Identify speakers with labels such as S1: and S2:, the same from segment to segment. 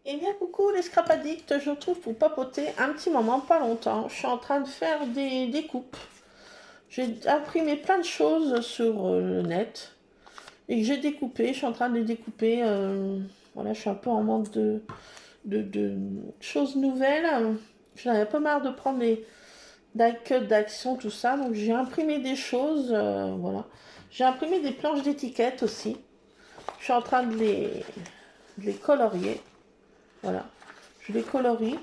S1: Eh bien, coucou les scrap addicts, je retrouve pour papoter un petit moment, pas longtemps. Je suis en train de faire des découpes. J'ai imprimé plein de choses sur le net et que j'ai découpé. Je suis en train de les découper. Voilà, je suis un peu en manque de choses nouvelles. J'en avais un peu marre de prendre les die-cut d'action, tout ça. Donc j'ai imprimé des choses. Voilà. J'ai imprimé des planches d'étiquettes aussi. Je suis en train de les colorier. Voilà. Je les colorie.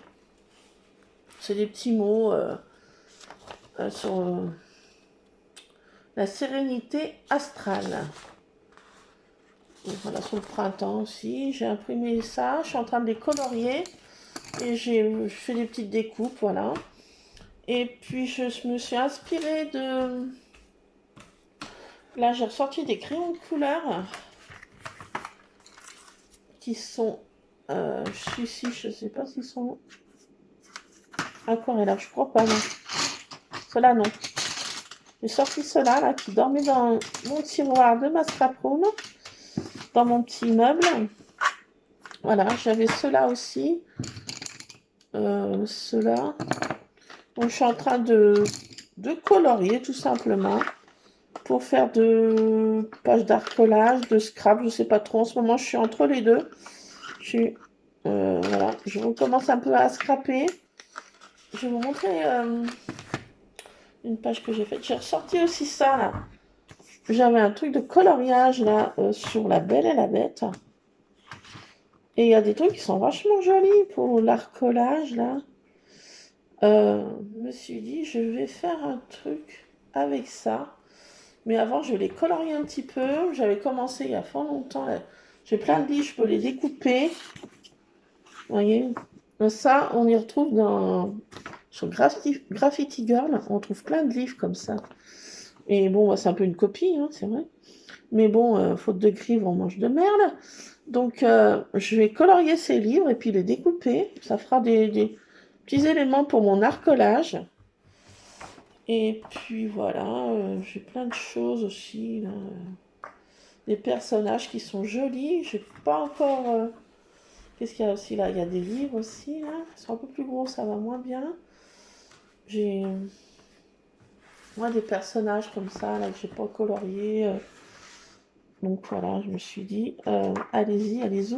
S1: C'est des petits mots sur la sérénité astrale. Donc voilà, sur le printemps aussi. J'ai imprimé ça. Je suis en train de les colorier. Et je fais des petites découpes, voilà. Et puis je me suis inspirée de... Là, j'ai ressorti des crayons de couleur qui sont... ici, je ne sais pas s'ils sont aquarelles. Je crois pas, non. Ceux-là, non. J'ai sorti ceux-là, là, qui dormaient dans mon tiroir de ma scrap room, dans mon petit meuble. Voilà, j'avais ceux-là aussi. Ceux-là. Donc, je suis en train de colorier, tout simplement, pour faire de pages d'arcolage, de scrap, je sais pas trop. En ce moment, je suis entre les deux. Voilà, je recommence un peu à scraper. Je vais vous montrer une page que j'ai faite. J'ai ressorti aussi ça, là. J'avais un truc de coloriage, là, sur La Belle et la Bête. Et il y a des trucs qui sont vachement jolis pour l'arcolage, là. Je me suis dit, je vais faire un truc avec ça. Mais avant, je vais les colorier un petit peu. J'avais commencé il y a fort longtemps. J'ai plein de livres, je peux les découper. Vous voyez? Ça, on y retrouve sur Graffiti Girl. On trouve plein de livres comme ça. Et bon, c'est un peu une copie, hein, c'est vrai. Mais bon, faute de grives, on mange de merde. Donc, je vais colorier ces livres et puis les découper. Ça fera des petits éléments pour mon arcolage. Et puis voilà, j'ai plein de choses aussi. Là. Des personnages qui sont jolis. J'ai pas encore... Qu'est-ce qu'il y a aussi là? Il y a des livres aussi. Là. Ils sont un peu plus gros, ça va moins bien. J'ai... Moi, des personnages comme ça, là, que j'ai pas colorié. Donc voilà, je me suis dit, allez-y, allez-y.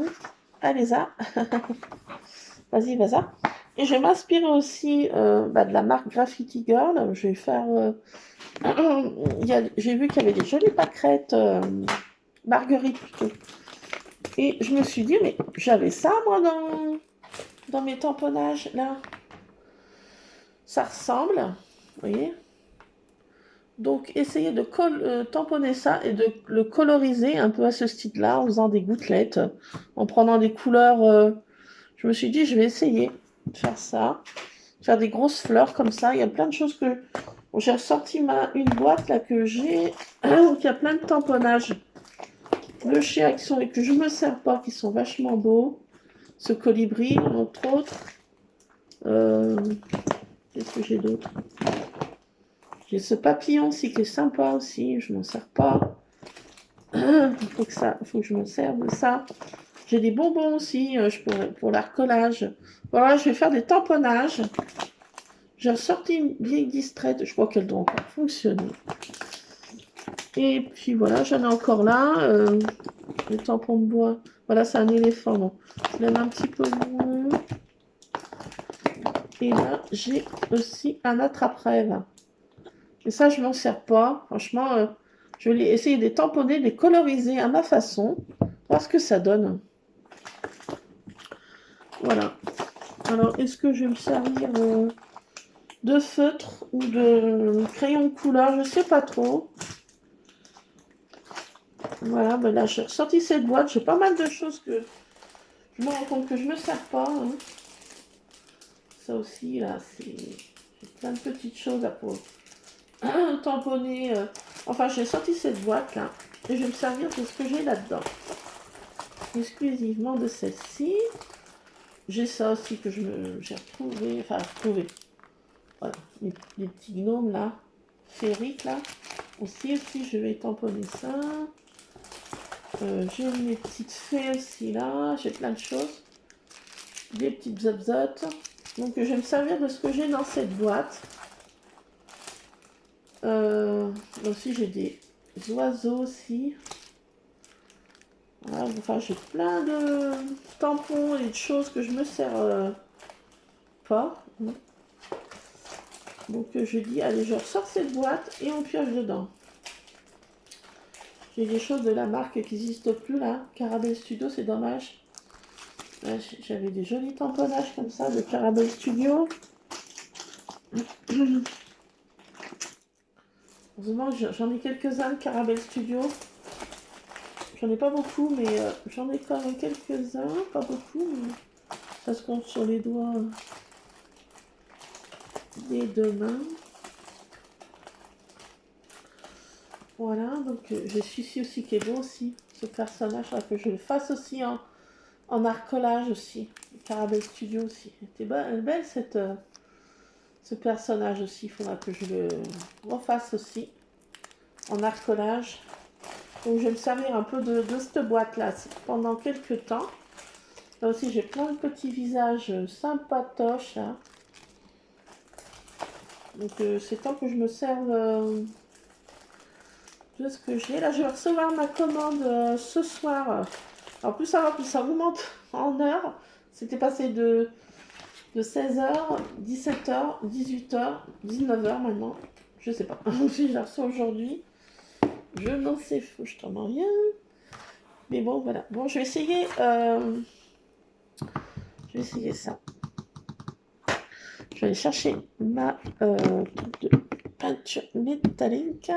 S1: Vas-y, vas-y. Et je vais m'inspirer aussi de la marque Graffiti Girl. Je vais faire... j'ai vu qu'il y avait des jolies pâquerettes, marguerite plutôt. Et je me suis dit, mais j'avais ça, moi, dans mes tamponnages, là. Ça ressemble, vous voyez. Donc, essayez de tamponner ça et de le coloriser un peu à ce style-là, en faisant des gouttelettes, en prenant des couleurs. Je me suis dit, je vais essayer de faire ça. Faire des grosses fleurs comme ça. Il y a plein de choses que... Bon, j'ai ressorti une boîte, là, que j'ai... Donc, il y a plein de tamponnages. Le chez Action et que je me sers pas, qui sont vachement beaux. Ce colibri, entre autres. Qu'est-ce que j'ai d'autre? J'ai ce papillon aussi qui est sympa aussi. Je m'en sers pas. Il faut que je me serve de ça. J'ai des bonbons aussi pour l'arcolage. Voilà, je vais faire des tamponnages. J'ai ressorti une vieille distraite. Je crois qu'elle doit encore fonctionner. Et puis voilà, j'en ai encore là. Les tampons de bois. Voilà, c'est un éléphant. Bon. Je l'aime un petit peu moins. Et là, j'ai aussi un attrape-rêve. Et ça, je m'en sers pas. Franchement, je vais essayer de les tamponner, de les coloriser à ma façon. Voir ce que ça donne. Voilà. Alors, est-ce que je vais me servir de feutre ou de crayon de couleur? Je ne sais pas trop. Voilà, ben là, j'ai ressorti cette boîte. J'ai pas mal de choses que je me rends compte que je ne me sers pas. Hein. Ça aussi, là, j'ai plein de petites choses à pour tamponner. Enfin, j'ai sorti cette boîte, là. Et je vais me servir de ce que j'ai là-dedans. Exclusivement de celle-ci. J'ai ça aussi que j'ai retrouvé. Enfin, retrouvé. Voilà, les petits gnomes, là. Féeriques, là. Aussi, je vais tamponner ça. J'ai mes petites fées aussi, là. J'ai plein de choses. des petites zotzotes. Donc je vais me servir de ce que j'ai dans cette boîte. Aussi j'ai des oiseaux aussi. Voilà, enfin j'ai plein de tampons et de choses que je me sers pas. Donc je dis allez, je ressors cette boîte et on pioche dedans. J'ai des choses de la marque qui n'existent plus là. Caramel Studio, c'est dommage. J'avais des jolis tamponnages comme ça de Caramel Studio. Heureusement, j'en ai quelques-uns de Caramel Studio. J'en ai pas beaucoup, mais j'en ai quand même quelques-uns. Pas beaucoup, mais ça se compte sur les doigts des deux mains. Voilà, donc j'ai celui-ci aussi qui est beau aussi. Ce personnage, là, que je le fasse aussi en art collage aussi. Caramel Studio aussi. Elle était belle cette, ce personnage aussi. Il faudra que je le refasse aussi en art collage. Donc je vais me servir un peu de cette boîte là pendant quelques temps. Là aussi j'ai plein de petits visages sympatoches là. Donc c'est temps que je me serve de ce que j'ai. Là je vais recevoir ma commande ce soir. En plus ça va, plus ça augmente en heures. C'était passé de 16h, 17h, 18h, 19h maintenant. Je sais pas. Si je la reçois aujourd'hui, je n'en sais foutrement rien. Mais bon, voilà. Bon, je vais essayer ça. Je vais aller chercher ma peinture métallique,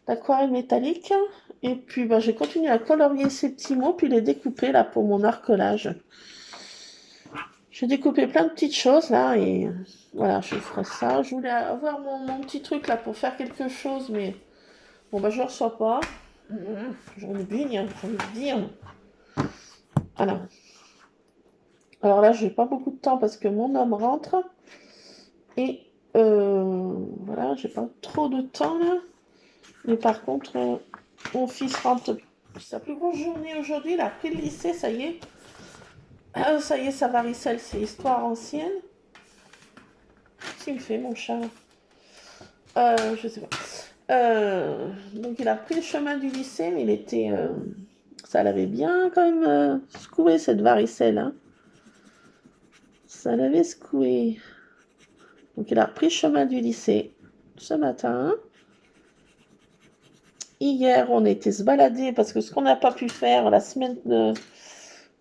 S1: l'aquarelle métallique. Et puis, bah, je vais continuer à colorier ces petits mots, puis les découper là pour mon art collage. J'ai découpé plein de petites choses là, et voilà, je ferai ça. Je voulais avoir mon petit truc là pour faire quelque chose, mais bon, bah, je ne le reçois pas. J'en oublie, j'ai envie de dire. Voilà. Alors là, je n'ai pas beaucoup de temps parce que mon homme rentre. Et voilà, j'ai pas trop de temps là. Mais par contre, mon fils rentre. Sa plus grosse journée aujourd'hui, il a pris le lycée, ça y est. Ça y est, sa varicelle, c'est histoire ancienne. Qu'est-ce qu'il me fait, mon chat? Je sais pas. Donc il a repris le chemin du lycée, mais il était. Ça l'avait bien quand même secoué cette varicelle. Hein. Ça l'avait secoué. Donc il a repris le chemin du lycée ce matin. Hier, on était se balader parce que ce qu'on n'a pas pu faire la semaine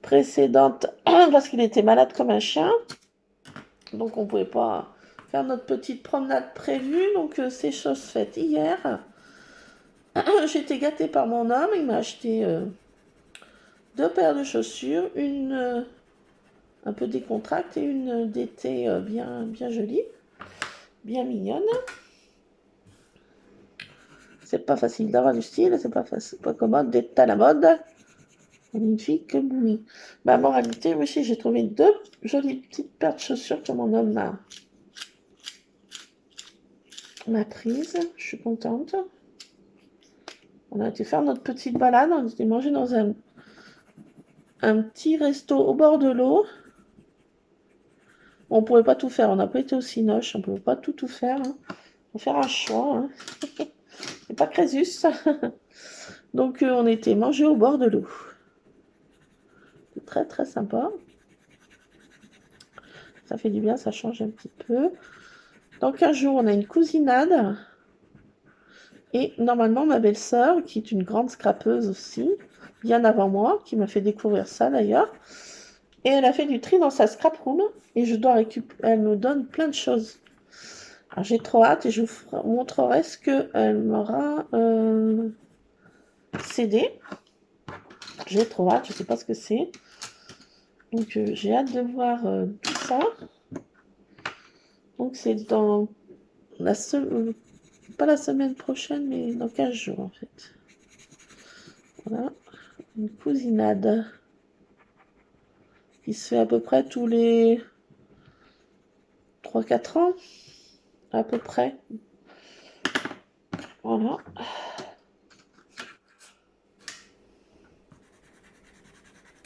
S1: précédente, parce qu'il était malade comme un chien. Donc on ne pouvait pas faire notre petite promenade prévue. Donc c'est chose faite hier. J'ai été gâtée par mon homme. Il m'a acheté 2 paires de chaussures. Une un peu décontracte et une d'été bien jolie. Bien mignonne. C'est pas facile d'avoir du style. C'est pas commode d'être à la mode. Une fille que oui. Ma moralité aussi, j'ai trouvé 2 jolies petites paires de chaussures que mon homme m'a prises. Je suis contente. On a été faire notre petite balade. On était manger dans un petit resto au bord de l'eau. On ne pouvait pas tout faire. On n'a pas été au Cinoche. On ne pouvait pas tout faire. Hein. On va faire un choix. Hein. C'est pas Crésus. Donc on était manger au bord de l'eau. C'est très très sympa. Ça fait du bien, ça change un petit peu. Dans 15 jours, on a une cousinade. Et normalement, ma belle-sœur, qui est une grande scrapeuse aussi, bien avant moi, qui m'a fait découvrir ça d'ailleurs, et elle a fait du tri dans sa scrap room, et je dois récupérer, elle me donne plein de choses. Alors j'ai trop hâte, et je vous montrerai ce qu'elle m'aura cédé. J'ai trop hâte, je ne sais pas ce que c'est. Donc j'ai hâte de voir tout ça. Donc c'est dans la semaine, pas la semaine prochaine, mais dans 15 jours en fait. Voilà, une cousinade qui se fait à peu près tous les 3-4 ans, à peu près. Voilà.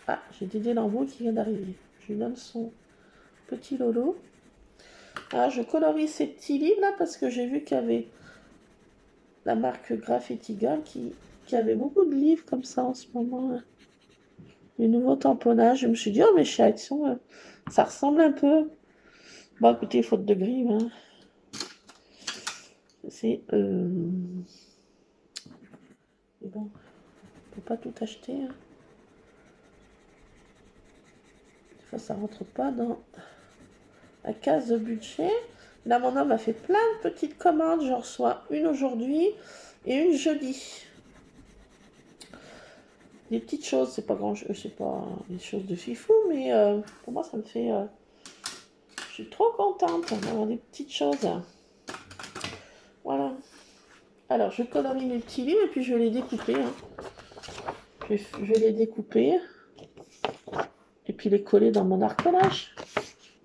S1: Ah, j'ai Dédé Lambeau qui vient d'arriver. Je lui donne son petit lolo. Ah, je colorie ces petits livres là parce que j'ai vu qu'il y avait la marque Graffiti Girl qui avait beaucoup de livres comme ça en ce moment. Là. Les nouveaux tamponnages. Je me suis dit, oh, mais chez Action, ça ressemble un peu. Bon, écoutez, faute de grille, hein. C'est. Mais bon, on peut pas tout acheter. Hein. Des fois, ça rentre pas dans la case de budget. Là, mon homme a fait plein de petites commandes. J'en reçois une aujourd'hui et une jeudi. Des petites choses, c'est pas grand, c'est pas des choses de fifou, mais pour moi, ça me fait. Je suis trop contente d'avoir des petites choses. Voilà. Alors, je colorie mes petits livres et puis je vais les découper. Hein. Je vais les découper et puis les coller dans mon arcolage.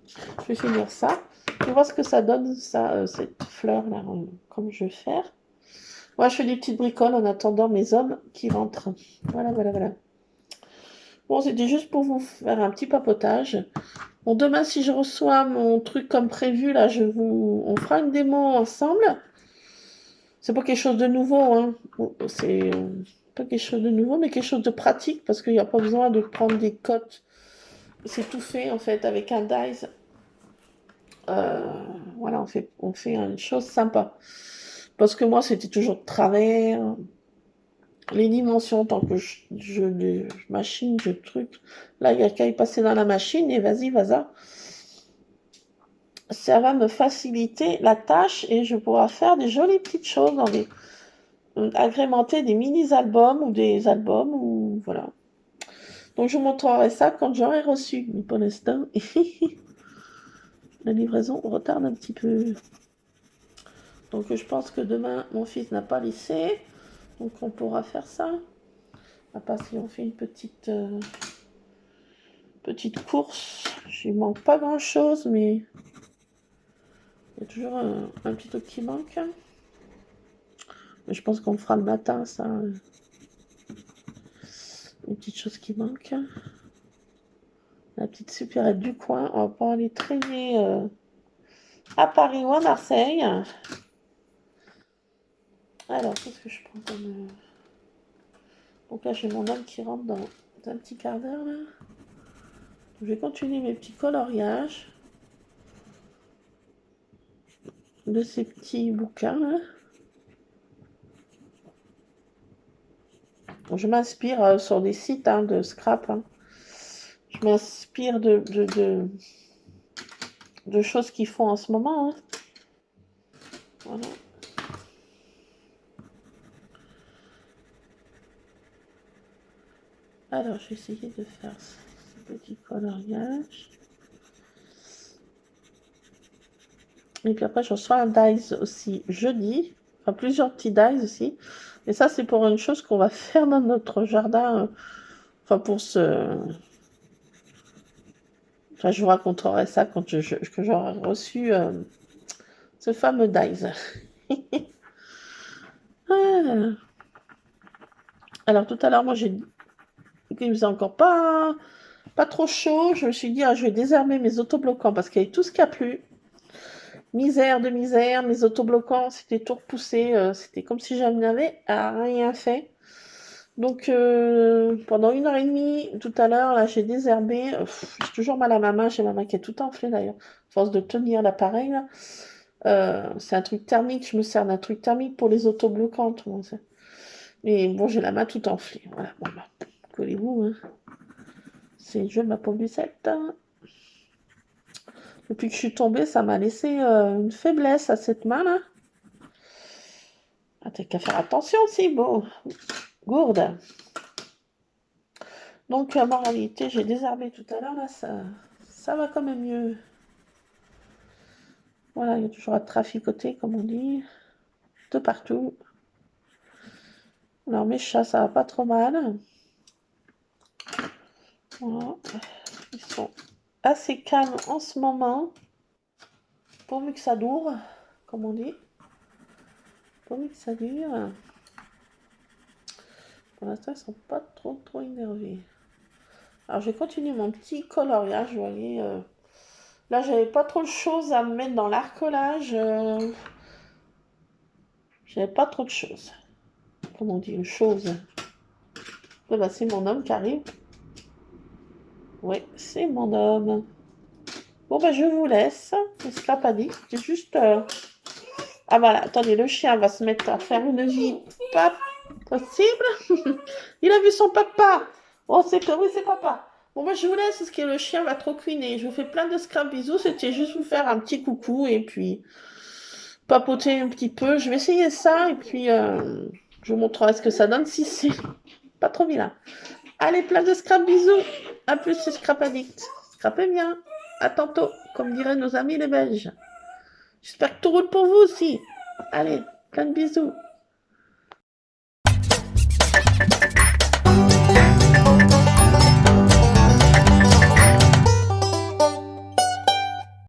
S1: Je vais finir ça. Je vais voir ce que ça donne, ça, cette fleur-là, comme je vais faire. Moi, je fais des petites bricoles en attendant mes hommes qui rentrent. Voilà, voilà, voilà. Bon, c'était juste pour vous faire un petit papotage. Bon, demain, si je reçois mon truc comme prévu, là, on fera une démo ensemble. C'est pas quelque chose de nouveau, hein. C'est pas quelque chose de nouveau, mais quelque chose de pratique parce qu'il n'y a pas besoin de prendre des cotes. C'est tout fait en fait avec un dies. Voilà, on fait une chose sympa. Parce que moi, c'était toujours de travers. Les dimensions, tant que je machine, je truc. Là, il n'y a qu'à y passer dans la machine et vas-y, vas-y. Ça va me faciliter la tâche et je pourrai faire des jolies petites choses agrémenter des mini-albums ou des albums ou voilà. Donc je vous montrerai ça quand j'aurai reçu. Mais pour l'instant, la livraison retarde un petit peu. Donc je pense que demain, mon fils n'a pas laissé. Donc on pourra faire ça. À part si on fait une petite course. Il manque pas grand chose, mais il y a toujours un petit truc qui manque. Mais je pense qu'on le fera le matin, ça. Une petite chose qui manque. La petite supérette du coin. On va pas aller traîner à Paris ou à Marseille. Alors, qu'est-ce que je prends comme... Donc là, j'ai mon homme qui rentre dans un petit quart d'heure, là. Je vais continuer mes petits coloriages de ces petits bouquins, là. Je m'inspire sur des sites de scrap. Hein. Je m'inspire de choses qu'ils font en ce moment. Hein. Voilà. Alors, je vais essayer de faire ce petit coloriage. Et puis après, je reçois un dies aussi jeudi. Enfin, plusieurs petits dies aussi. Et ça, c'est pour une chose qu'on va faire dans notre jardin. Enfin, pour ce... Enfin, je vous raconterai ça quand que j'aurai reçu ce fameux dies. Ah. Alors, tout à l'heure, moi, il me faisait encore pas trop chaud. Je me suis dit, je vais désherber mes autobloquants parce qu'il y avait tout ce qui a plu. Misère de misère, mes autobloquants, c'était tout repoussé. C'était comme si je n'avais rien fait. Donc, pendant 1h30, tout à l'heure, là, j'ai désherbé. J'ai toujours mal à ma main. J'ai ma main qui est tout enflée, d'ailleurs. À force de tenir l'appareil, là. C'est un truc thermique. Je me sers d'un truc thermique pour les autobloquants, tout le monde sait. Mais bon, j'ai la main tout enflée. Voilà, bon, bah, collez-vous. Hein. C'est le jeu de ma pauvre Lucette. Hein. Depuis que je suis tombée, ça m'a laissé une faiblesse à cette main-là. Ah, t'as qu'à faire attention aussi, bon. Gourde. Donc, en réalité, j'ai désherbé tout à l'heure, là, ça va quand même mieux. Voilà, il y a toujours à traficoter, comme on dit, de partout. Alors, mes chats, ça va pas trop mal. Voilà. Ils sont assez calmes en ce moment. Pourvu que ça dure, comme on dit. Pourvu que ça dure. Pour l'instant, ils sont pas trop énervés. Alors, je vais continuer mon petit coloriage, vous voyez. Là, j'avais pas trop de choses à mettre dans l'arcolage. J'avais pas trop de choses. Comment on dit une chose? Là, bah, c'est mon homme qui arrive. Oui, c'est mon homme. Bon, bah, je vous laisse. C'est scrap addict. C'est juste... Ah, voilà. Attendez, le chien va se mettre à faire une vie pas possible. Il a vu son papa. Oh, c'est que... Oui, c'est papa. Bon, bah, je vous laisse parce que le chien va trop cuiner. Je vous fais plein de scrap bisous. C'était juste vous faire un petit coucou et puis papoter un petit peu. Je vais essayer ça et puis je vous montrerai ce que ça donne si c'est pas trop vilain. Allez, plein de scrap bisous. À plus, c'est Scrap Addict. Scrapez bien. À tantôt, comme diraient nos amis les Belges. J'espère que tout roule pour vous aussi. Allez, plein de bisous.